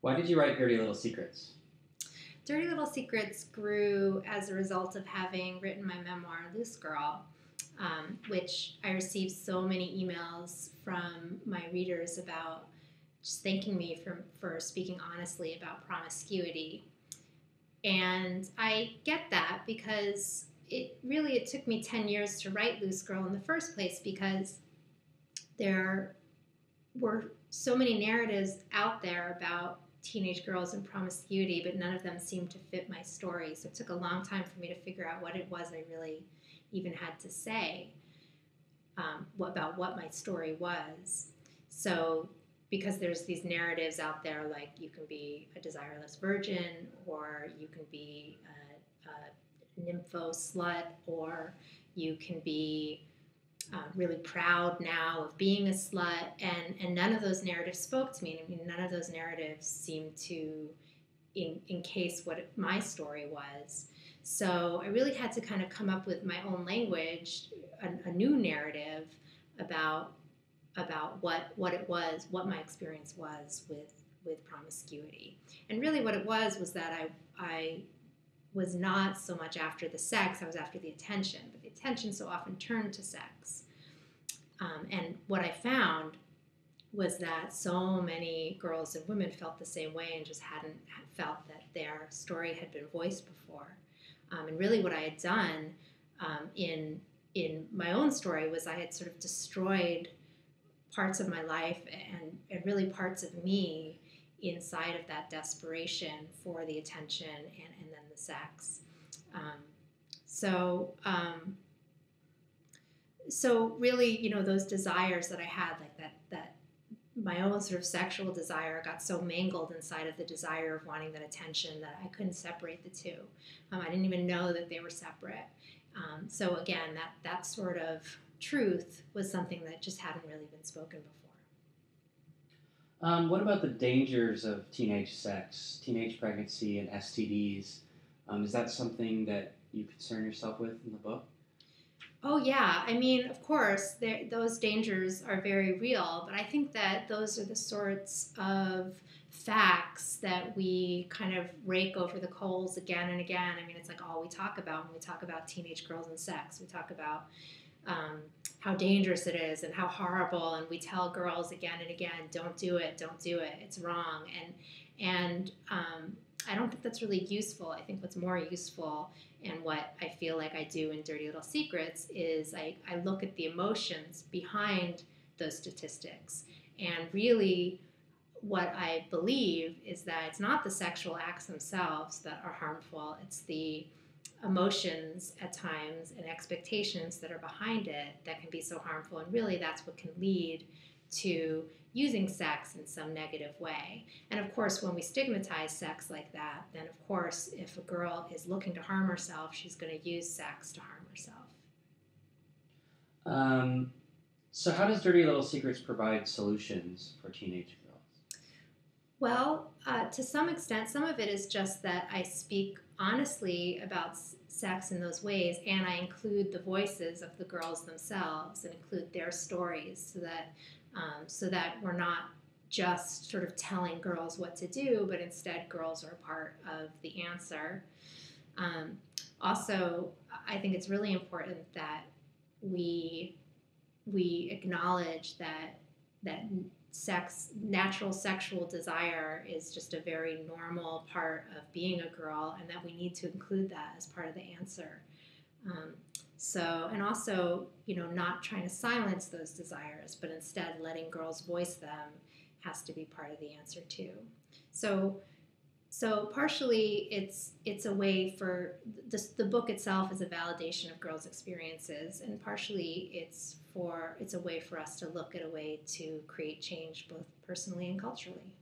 Why did you write Dirty Little Secrets? Dirty Little Secrets grew as a result of having written my memoir, Loose Girl, which I received so many emails from my readers about just thanking me for speaking honestly about promiscuity. And I get that because it took me 10 years to write Loose Girl in the first place, because there were so many narratives out there about teenage girls and promiscuity, but none of them seemed to fit my story. So it took a long time for me to figure out what it was I really even had to say about what my story was. So because there's these narratives out there, like you can be a desireless virgin, or you can be a nympho slut, or you can be really proud now of being a slut, and none of those narratives spoke to me. I mean, none of those narratives seemed to encase what my story was. So I really had to kind of come up with my own language, a new narrative about what it was, what my experience was with promiscuity. And really what it was that I was not so much after the sex, I was after the attention. But the attention so often turned to sex. And what I found was that so many girls and women felt the same way and just hadn't felt that their story had been voiced before. And really what I had done in my own story was I had sort of destroyed parts of my life and really parts of me inside of that desperation for the attention and then the sex. So really, those desires that I had, like that my own sort of sexual desire got so mangled inside of the desire of wanting that attention that I couldn't separate the two. I didn't even know that they were separate. So again, that sort of truth was something that just hadn't really been spoken before. What about the dangers of teenage sex, teenage pregnancy, and STDs? Is that something that you concern yourself with in the book? Oh, yeah. I mean, of course, those dangers are very real, but I think that those are the sorts of facts that we kind of rake over the coals again and again. I mean, it's like all we talk about when we talk about teenage girls and sex. We talk about how dangerous it is and how horrible, and we tell girls again and again, don't do it, it's wrong. And I don't think that's really useful. I think what's more useful, and what I feel like I do in Dirty Little Secrets, is I look at the emotions behind those statistics. And really what I believe is that it's not the sexual acts themselves that are harmful, it's the emotions at times and expectations that are behind it that can be so harmful. And really that's what can lead to using sex in some negative way. And of course, when we stigmatize sex like that, then of course, if a girl is looking to harm herself, she's going to use sex to harm herself. So how does Dirty Little Secrets provide solutions for teenage girls? Well, to some extent, some of it is just that I speak honestly about sex in those ways, and I include the voices of the girls themselves and include their stories so that we're not just sort of telling girls what to do, but instead girls are part of the answer. Also, I think it's really important that we acknowledge that natural sexual desire is just a very normal part of being a girl, and that we need to include that as part of the answer. And also, not trying to silence those desires, but instead letting girls voice them has to be part of the answer too. So partially it's a way for the book itself is a validation of girls' experiences, and partially it's a way for us to look at a way to create change both personally and culturally.